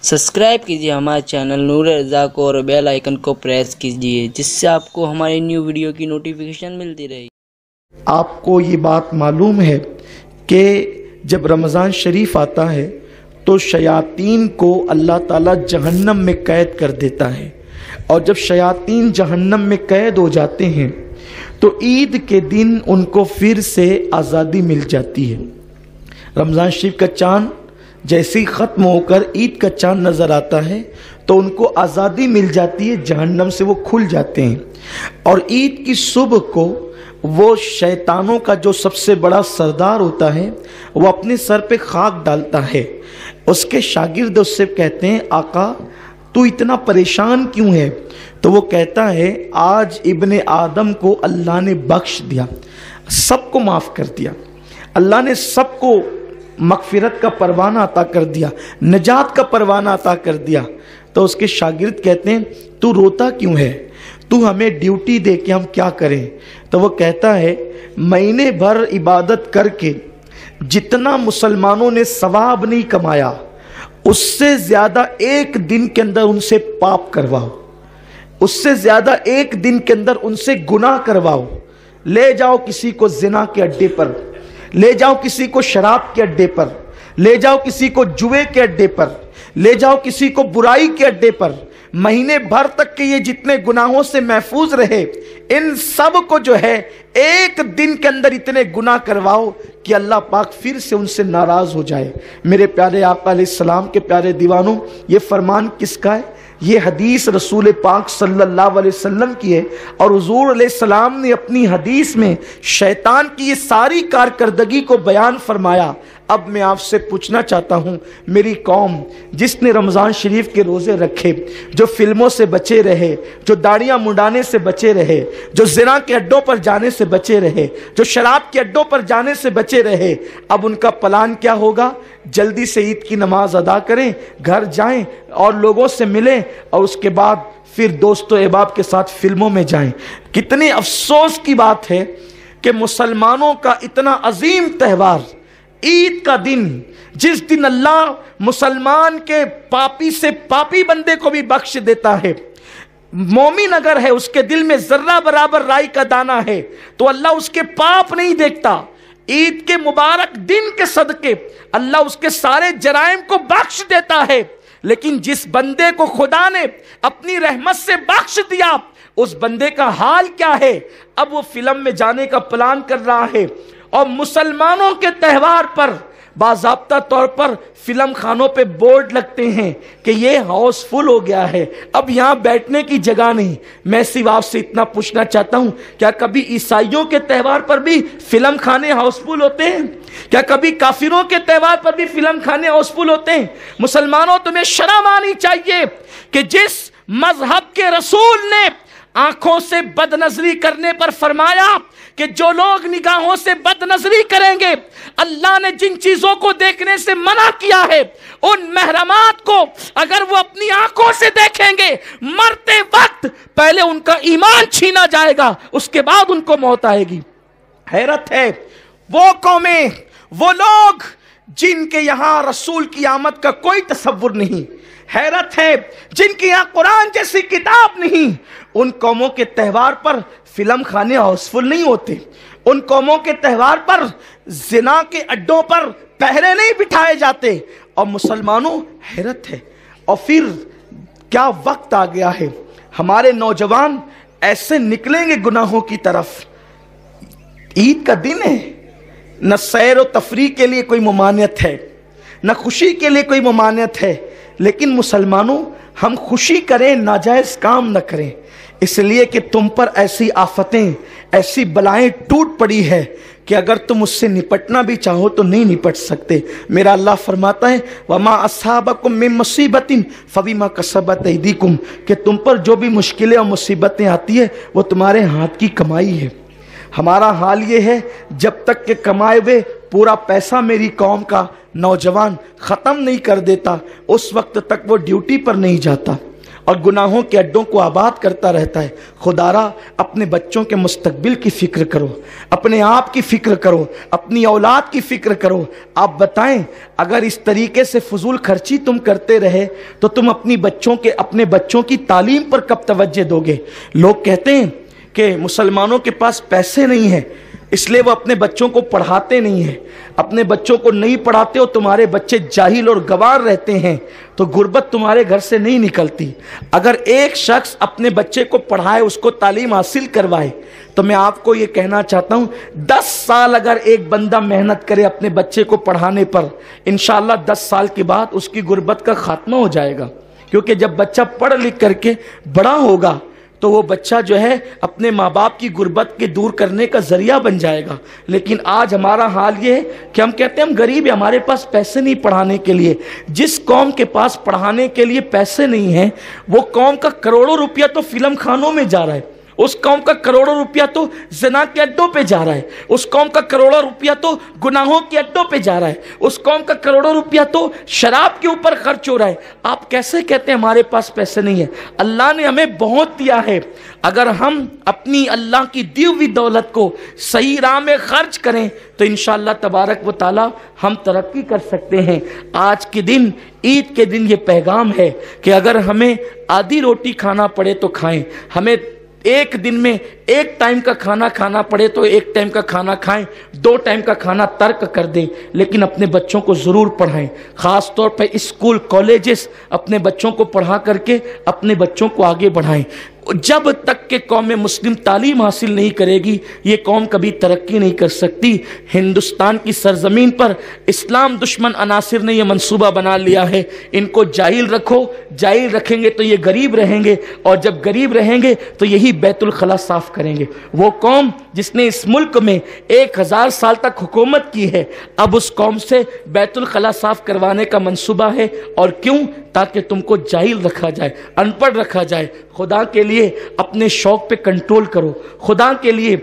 Subscribe कीजिए हमारे channel नूर रज़ा को और बेल आइकन को प्रेस कीजिए जिससे आपको हमारी न्यू वीडियो की नोटिफिकेशन मिलती रहे। आपको ये बात मालूम है कि जब रमज़ान शरीफ आता है तो शयातीन को अल्लाह ताला जहन्नम में कैद कर देता है, और जब शयातीन जहन्नम में कैद हो जाते हैं तो ईद के दिन उनको फिर से आज़ादी मिल जाती है। रमज़ान शरीफ का चाँद जैसे ही ख़त्म होकर ईद का चाँद नज़र आता है तो उनको आज़ादी मिल जाती है, जहन्नम से वो खुल जाते हैं। और ईद की सुबह को वो शैतानों का जो सबसे बड़ा सरदार होता है वो अपने सर पे खाक डालता है। उसके शागिर्द उससे कहते हैं, आका तू इतना परेशान क्यों है? तो वो कहता है, आज इब्ने आदम को अल्लाह ने बख्श दिया, सबको माफ़ कर दिया, अल्लाह ने सबको मगफिरत का परवाना अता कर दिया, नजात का परवाना अता कर दिया। तो उसके शागिर्द कहते हैं, तू रोता क्यों है? तू हमें ड्यूटी दे के हम क्या करें? तो वो कहता है, महीने भर इबादत करके जितना मुसलमानों ने सवाब नहीं कमाया उससे ज़्यादा एक दिन के अंदर उनसे पाप करवाओ, उससे ज़्यादा एक दिन के अंदर उनसे गुनाह करवाओ। ले जाओ किसी को जिना के अड्डे पर, ले जाओ किसी को शराब के अड्डे पर, ले जाओ किसी को जुए के अड्डे पर, ले जाओ किसी को बुराई के अड्डे पर। महीने भर तक के ये जितने गुनाहों से महफूज रहे, इन सब को जो है एक दिन के अंदर इतने गुनाह करवाओ कि अल्लाह पाक फिर से उनसे नाराज हो जाए। मेरे प्यारे आका अलैहिस्सलाम के प्यारे दीवानों, ये फरमान किसका है? ये हदीस रसूल पाक सल्लल्लाहु अलैहि वसल्लम की है, और हुजूर अलैहिस्सलाम ने अपनी हदीस में शैतान की ये सारी कारकर्दगी को बयान फरमाया। अब मैं आपसे पूछना चाहता हूँ, मेरी कौम जिसने रमज़ान शरीफ के रोज़े रखे, जो फिल्मों से बचे रहे, जो दाढ़ियाँ मुंडाने से बचे रहे, जो ज़िना के अड्डों पर जाने से बचे रहे, जो शराब के अड्डों पर जाने से बचे रहे, अब उनका प्लान क्या होगा? जल्दी से ईद की नमाज अदा करें, घर जाएं और लोगों से मिलें, और उसके बाद फिर दोस्तों अहबाब के साथ फिल्मों में जाएं। कितनी अफसोस की बात है कि मुसलमानों का इतना अजीम त्यौहार ईद का दिन, जिस दिन अल्लाह मुसलमान के पापी से पापी बंदे को भी बख्श देता है, मोमिन अगर है उसके दिल में जर्रा बराबर राई का दाना है तो अल्लाह उसके पाप नहीं देखता। ईद के मुबारक दिन के सदके अल्लाह उसके सारे जराइम को बख्श देता है। लेकिन जिस बंदे को खुदा ने अपनी रहमत से बख्श दिया, उस बंदे का हाल क्या है? अब वो फिल्म में जाने का प्लान कर रहा है, और मुसलमानों के त्यौहार पर बाज़ाब्ता तौर पर फिल्म खानों पे बोर्ड लगते हैं कि ये हाउसफुल हो गया है, अब यहाँ बैठने की जगह नहीं। मैं सिर्फ आपसे इतना पूछना चाहता हूँ, क्या कभी ईसाइयों के त्यौहार पर भी फिल्म खाने हाउसफुल होते हैं? क्या कभी काफिरों के त्यौहार पर भी फिल्म खाने हाउसफुल होते हैं? मुसलमानों, तुम्हें शर्म आनी चाहिए कि जिस मजहब के रसूल ने आंखों से बदनजरी करने पर फरमाया कि जो लोग निगाहों से बदनजरी करेंगे, अल्लाह ने जिन चीजों को देखने से मना किया है, उन महरमात को अगर वो अपनी आंखों से देखेंगे, मरते वक्त पहले उनका ईमान छीना जाएगा, उसके बाद उनको मौत आएगी। हैरत है वो कौमें, वो लोग जिनके यहाँ रसूल की आमद का कोई तसव्वुर नहीं, हैरत है जिनके यहाँ कुरान जैसी किताब नहीं, उन कौमों के त्यौहार पर फिल्म खाने हाउसफुल नहीं होते, उन कौमों के त्यौहार पर जिना के अड्डों पर पहरे नहीं बिठाए जाते। और मुसलमानों, हैरत है। और फिर क्या वक्त आ गया है, हमारे नौजवान ऐसे निकलेंगे गुनाहों की तरफ। ईद का दिन है, न सैर व तफरीह के लिए कोई ममानियत है, न खुशी के लिए कोई ममानियत है, लेकिन मुसलमानों हम खुशी करें, नाजायज़ काम न करें, इसलिए कि तुम पर ऐसी आफतें, ऐसी बलाएं टूट पड़ी है कि अगर तुम उससे निपटना भी चाहो तो नहीं निपट सकते। मेरा अल्लाह फरमाता है, वमा अस्साबकुम मिन मुसीबतिन फबिमा कसबत ऐदीकुम, कि तुम पर जो भी मुश्किलें और मुसीबतें आती है वो तुम्हारे हाथ की कमाई है। हमारा हाल ये है, जब तक के कमाए हुए पूरा पैसा मेरी कौम का नौजवान ख़त्म नहीं कर देता, उस वक्त तक वो ड्यूटी पर नहीं जाता, اور گناہوں کے اڈوں کو آباد کرتا رہتا ہے۔ خدارا اپنے بچوں کے مستقبل کی فکر کرو، اپنے آپ کی فکر کرو، اپنی اولاد کی فکر کرو۔ آپ بتائیں اگر اس طریقے سے فضول خرچی تم کرتے رہے تو تم اپنے بچوں کی تعلیم پر کب توجہ دو گے؟ لوگ کہتے ہیں کہ مسلمانوں کے پاس پیسے نہیں ہیں اس لیے وہ اپنے بچوں کو پڑھاتے نہیں ہیں۔ اپنے بچوں کو نہیں پڑھاتے ہو، تمہارے بچے جاہل اور گوار رہتے ہیں تو غربت تمہارے گھر سے نہیں نکلتی۔ اگر ایک شخص اپنے بچے کو پڑھائے، اس کو تعلیم حاصل کروائے، تو میں آپ کو یہ کہنا چاہتا ہوں 10 سال اگر ایک بندہ محنت کرے اپنے بچے کو پڑھانے پر، انشاءاللہ 10 سال کے بعد اس کی غربت کا خاتمہ ہو جائے گا۔ کیونکہ جب بچہ پڑھ لکھ کر کے بڑا ہوگا تو وہ بچہ جو ہے اپنے ماں باپ کی غربت کے دور کرنے کا ذریعہ بن جائے گا۔ لیکن آج ہمارا حال یہ ہے کہ ہم کہتے ہیں ہم غریب ہیں، ہمارے پاس پیسے نہیں پڑھانے کے لیے۔ جس قوم کے پاس پڑھانے کے لیے پیسے نہیں ہیں، وہ قوم کا کروڑوں روپیہ تو فلم خانوں میں جا رہا ہے، اس قوم کا کروڑوں روپیہ تو زنا کے اڈوں پہ جا رہا ہے، اس قوم کا کروڑوں روپیہ تو گناہوں کے اڈوں پہ جا رہا ہے، اس قوم کا کروڑوں روپیہ تو شراب کے اوپر خرچ ہو رہا ہے۔ آپ کیسے کہتے ہیں ہمارے پاس پیسے نہیں ہیں؟ اللہ نے ہمیں بہت دیا ہے۔ اگر ہم اپنی اللہ کی دی ہوئی دولت کو صحیح راہ میں خرچ کریں تو انشاءاللہ تبارک و تعالی ہم ترقی کر سکتے ہیں۔ آج کے دن، عید کے دن یہ پیغام ہے کہ اگر ہمیں آدھی روٹی کھانا پڑے تو کھائیں، ہمیں ایک دن میں ایک ٹائم کا کھانا کھانا پڑے تو ایک ٹائم کا کھانا کھائیں، 2 ٹائم کا کھانا ترک کر دیں، لیکن اپنے بچوں کو ضرور پڑھائیں۔ خاص طور پہ اسکول کالجز اپنے بچوں کو پڑھا کر کے اپنے بچوں کو آگے بڑھائیں۔ جب تک کہ قوم مسلم تعلیم حاصل نہیں کرے گی، یہ قوم کبھی ترقی نہیں کر سکتی۔ ہندوستان کی سرزمین پر اسلام دشمن عناصر نے یہ منصوبہ بنا لیا ہے، ان کو جاہل رکھو، جاہل رکھیں گے تو یہ غریب رہیں گے، اور جب غریب رہیں گے تو یہی بیت الخلا صاف کریں گے۔ وہ قوم جس نے اس ملک میں 1000 سال تک حکومت کی ہے، اب اس قوم سے بیت الخلا صاف کروانے کا منصوبہ ہے۔ اور کیوں؟ تاکہ تم کو جاہل رکھا جائے، ان پڑھ رکھا جائے۔ خدا کے لیے اپنے شوق پہ کنٹرول کرو، خدا کے لیے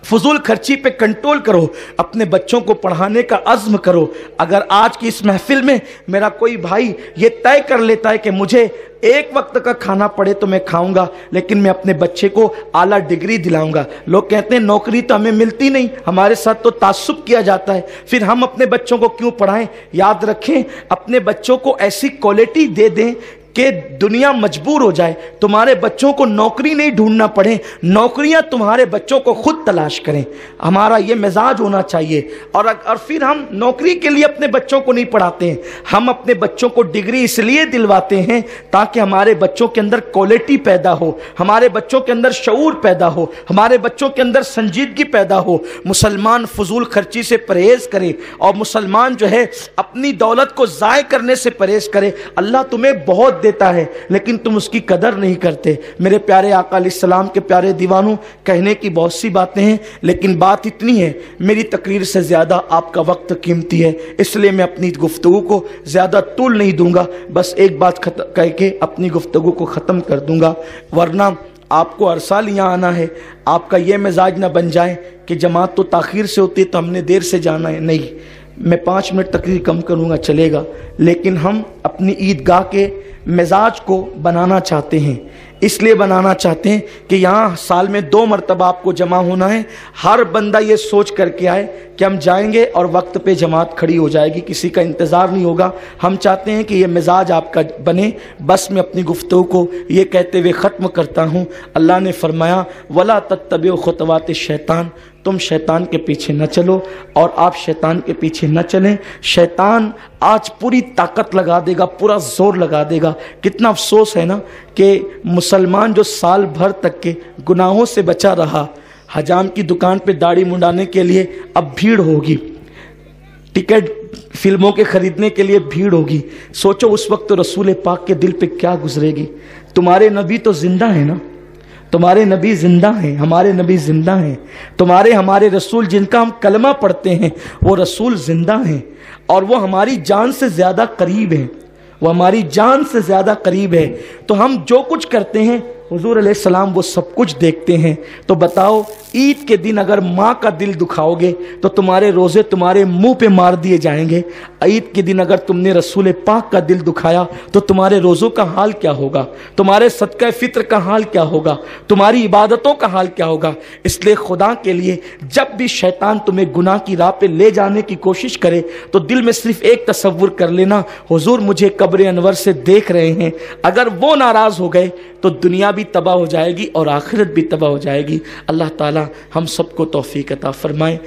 فضول خرچی پہ کنٹرول کرو، اپنے بچوں کو پڑھانے کا عزم کرو۔ اگر آج کی اس محفل میں میرا کوئی بھائی یہ طے کر لیتا ہے کہ مجھے ایک وقت کا کھانا پڑے تو میں کھاؤں گا، لیکن میں اپنے بچے کو اعلیٰ ڈگری دلاؤں گا۔ لوگ کہتے ہیں نوکری تو ہمیں ملتی نہیں، ہمارے ساتھ تو تعصب کیا جاتا ہے، پھر ہم اپنے بچوں کو کیوں پڑھائیں؟ یاد رکھیں، اپنے بچوں کو ایسی کوالٹی دے دیں کہ دنیا مجبور ہو جائے، تمہارے بچوں کو نوکری نہیں ڈھونڈنا پڑے، نوکریاں تمہارے بچوں کو خود تلاش کریں۔ ہمارا یہ مزاج ہونا چاہیے۔ اور پھر ہم نوکری کے لیے اپنے بچوں کو نہیں پڑھاتے ہیں، ہم اپنے بچوں کو ڈگری اس لیے دلواتے ہیں تاکہ ہمارے بچوں کے اندر کوالٹی پیدا ہو، ہمارے بچوں کے اندر شعور پیدا ہو، ہمارے بچوں کے اندر سنجیدگی پیدا ہو۔ مسلمان فضول خرچی سے پرہیز کرے، اور مسلمان جو ہے اپنی دولت کو ضائع کرنے سے پرہیز کرے۔ اللہ تمہیں بہت دیتا ہے لیکن تم اس کی قدر نہیں کرتے۔ میرے پیارے آقا علیہ السلام کے پیارے دیوانوں، کہنے کی بہت سی باتیں ہیں، لیکن بات اتنی ہے، میری تقریر سے زیادہ آپ کا وقت قیمتی ہے، اس لیے میں اپنی گفتگو کو زیادہ طول نہیں دوں گا، بس ایک بات کہہ کے اپنی گفتگو کو ختم کر دوں گا، ورنہ آپ کو ہر سال یہاں آنا ہے۔ آپ کا یہ مزاج نہ بن جائے کہ جماعت تو تاخیر سے ہوتی ہے تو ہم نے دیر سے جانا ہے، نہیں، میں 5 منٹ تقریر کم کروں گا چلے گا، لیکن ہم اپنی عیدگاہ کے مزاج کو بنانا چاہتے ہیں، اس لیے بنانا چاہتے ہیں کہ یہاں سال میں 2 مرتبہ آپ کو جمع ہونا ہے۔ ہر بندہ یہ سوچ کر کے آئے کہ ہم جائیں گے اور وقت پہ جماعت کھڑی ہو جائے گی، کسی کا انتظار نہیں ہوگا۔ ہم چاہتے ہیں کہ یہ مزاج آپ کا بنے۔ بس میں اپنی گفتگو کو یہ کہتے ہوئے ختم کرتا ہوں۔ اللہ نے فرمایا وَلَا تَتَّبِعُوا خُطُوَاتِ الشَّيْطَانِ، تم شیطان کے پیچھے نہ چلو، اور آپ شیطان کے پیچھے نہ چلیں۔ شیطان آج پوری طاقت لگا دے گا، پورا زور لگا دے گا۔ کتنا افسوس ہے نا کہ مسلمان جو سال بھر تک کے گناہوں سے بچا رہا، حجام کی دکان پہ داڑھی منڈانے کے لیے اب بھیڑ ہوگی، ٹکٹ فلموں کے خریدنے کے لیے بھیڑ ہوگی۔ سوچو اس وقت تو رسول پاک کے دل پہ کیا گزرے گی۔ تمہارے نبی تو زندہ ہیں نا، تمہارے نبی زندہ ہیں، ہمارے نبی زندہ ہیں، ہمارے رسول جن کا ہم کلمہ پڑھتے ہیں وہ رسول زندہ ہیں، اور وہ ہماری جان سے زیادہ قریب ہیں، وہ ہماری جان سے زیادہ قریب ہے۔ تو ہم جو کچھ کرتے ہیں हुजूर अलैहिस्सलाम वो सब कुछ देखते हैं। तो बताओ, ईद के दिन अगर माँ का दिल दुखाओगे तो तुम्हारे रोज़े तुम्हारे मुंह पे मार दिए जाएंगे। ईद के दिन अगर तुमने रसूल पाक का दिल दुखाया तो तुम्हारे रोज़ों का हाल क्या होगा, तुम्हारे सदका फित्र का हाल क्या होगा, तुम्हारी इबादतों का हाल क्या होगा। इसलिए खुदा के लिए जब भी शैतान तुम्हें गुनाह की राह पे ले जाने की कोशिश करे तो दिल में सिर्फ एक तसव्वुर कर लेना, हुजूर मुझे कब्र अनवर से देख रहे हैं। अगर वो नाराज़ हो गए तो दुनिया भी तबाह हो जाएगी और आखिरत भी तबाह हो जाएगी। अल्लाह ताला हम सबको तौफीक अता फरमाए।